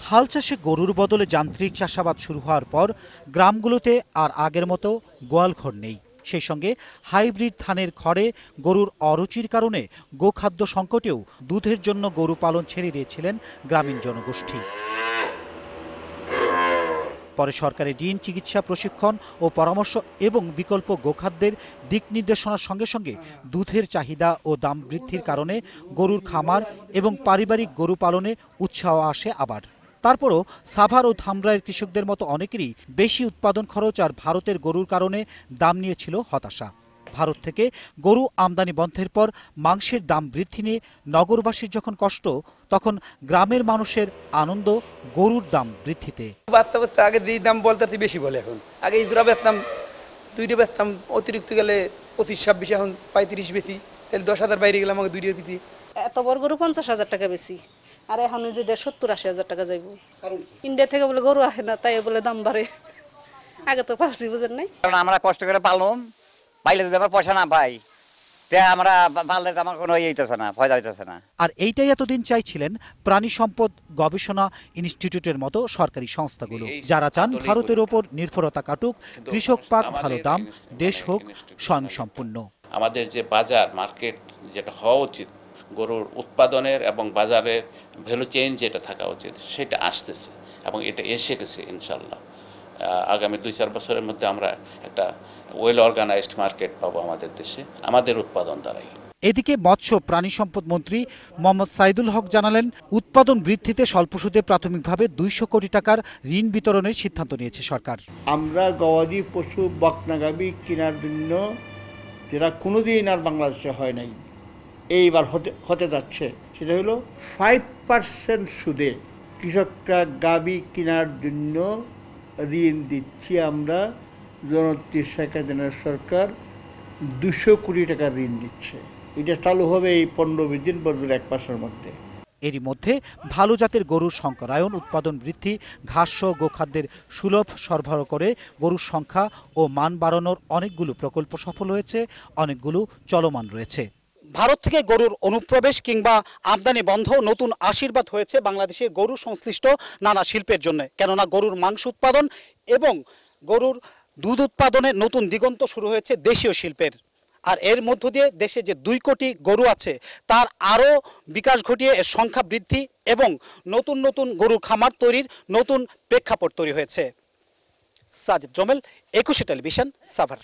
হাল চাষে গরুর বদলে যান্ত্রিক চাষাবাদ শুরু হওয়ার পর গ্রামগুলোতে আর আগের মতো গোয়ালঘর নেই। সেই সঙ্গে হাইব্রিড ধানের খড়ে গরুর অরুচির কারণে গোখাদ্য সংকটেও দুধের জন্য গরু পালন ছেড়ে দিয়েছিলেন গ্রামীণ জনগোষ্ঠী। পরে সরকারের ঋণ, চিকিৎসা, প্রশিক্ষণ ও পরামর্শ এবং বিকল্প গোখাদ্যের দিক নির্দেশনার সঙ্গে সঙ্গে দুধের চাহিদা ও দাম বৃদ্ধির কারণে গরুর খামার এবং পারিবারিক গরু পালনে উৎসাহ আসে আবার। তারপরও সাভার ও ধামরাইয়ের কৃষকদের মতো অনেকেরই বেশি উৎপাদন খরচ আর ভারতের গরুর কারণে দাম নিয়েছিল হতাশা। ভারত থেকে গরু আমদানি বন্ধের পর মাংসের দাম বৃদ্ধি নিয়ে নগরবাসীর যখন কষ্ট, তখন গ্রামের মানুষের আনন্দ গরুর দাম বৃদ্ধিতে। আগে যেই দাম বলতে বেশি বলে, এখন আগে এই দুটা বেচতাম, দুইটা বেচতাম, অতিরিক্ত গেলে 25-26, এখন 35 বেশি, তাহলে 10,000 বাইরে গেলে আমাকে দুইটার পিছিয়ে। এত বড় গরু 50,000 টাকা বেশি, আর এখন যেটা 70-80 টাকা যাইব। ইন্ডিয়া থেকে বলে গরু আসে না, তাই বলে দাম বাড়ে। আগে তো পালছি, বুঝেন নাই? কারণ আমরা কষ্ট করে পাললাম, পাইলে যদি আমার পয়সা না পাই, আমরা পাললে আমার কোনো হইতেছে না, ফায়দা হইতেছে না। আর এইটাই এতদিন চাইছিলেন প্রাণী সম্পদ গবেষণা ইনস্টিটিউটের মতো সরকারি সংস্থাগুলো, যারা চান ভারতের ওপর নির্ভরতা কাটুক, কৃষক পাক ভালো দাম, দেশ হোক স্বয়ংসম্পূর্ণ। আমাদের যে বাজার মার্কেট যেটা হওয়া উচিত, গরুর উৎপাদনের এবং বাজারের ভ্যালু চেইন যেটা থাকা উচিত, সেটা আসতেছে এবং এটা এসে গেছে। ইনশাল্লাহ আগামী 2-4 বছরের মধ্যে আমরা একটা ওয়েল অর্গানাইজড মার্কেট পাবো আমাদের দেশে, আমাদের উৎপাদন দ্বারাই। এদিকে মৎস্য প্রাণী সম্পদ মন্ত্রী মোহাম্মদ সাইদুল হক জানালেন, উৎপাদন বৃদ্ধিতে স্বল্প সুদে প্রাথমিকভাবে 200 কোটি টাকার ঋণ বিতরণের সিদ্ধান্ত নিয়েছে সরকার। আমরা গবাদি পশু বকনাগাবি কেনার জন্য, যেটা কোনোদিন আর বাংলাদেশে হয় নাই, এইবার হতে যাচ্ছে, সেটা হলো 5% সুদে কৃষকরা গাবি কেনার জন্য ঋণ দিচ্ছি আমরা। জননেত্রী শেখ হাসিনার সরকার 200 কোটি টাকার ঋণ দিচ্ছে। এটা চালু হবে এই 15-20 দিন পর্যন্ত, 1 মাসের মধ্যে। এরই মধ্যে ভালো জাতের গরুর সংকরায়ন, উৎপাদন বৃদ্ধি, ঘাস ও গোখাদ্যের সুলভ সরবরাহ করে গরুর সংখ্যা ও মান বাড়ানোর অনেকগুলো প্রকল্প সফল হয়েছে, অনেকগুলো চলমান রয়েছে। ভারত থেকে গরুর অনুপ্রবেশ কিংবা আমদানি বন্ধ নতুন আশীর্বাদ হয়েছে বাংলাদেশের গরু সংশ্লিষ্ট নানা শিল্পের জন্য। কেননা গরুর মাংস উৎপাদন এবং গরুর দুধ উৎপাদনে নতুন দিগন্ত শুরু হয়েছে দেশীয় শিল্পের। আর এর মধ্য দিয়ে দেশে যে 2 কোটি গরু আছে, তার আরও বিকাশ ঘটিয়ে এর সংখ্যা বৃদ্ধি এবং নতুন নতুন গরুর খামার তৈরির নতুন প্রেক্ষাপট তৈরি হয়েছে। Sajid Rommel, 21 television, Savar.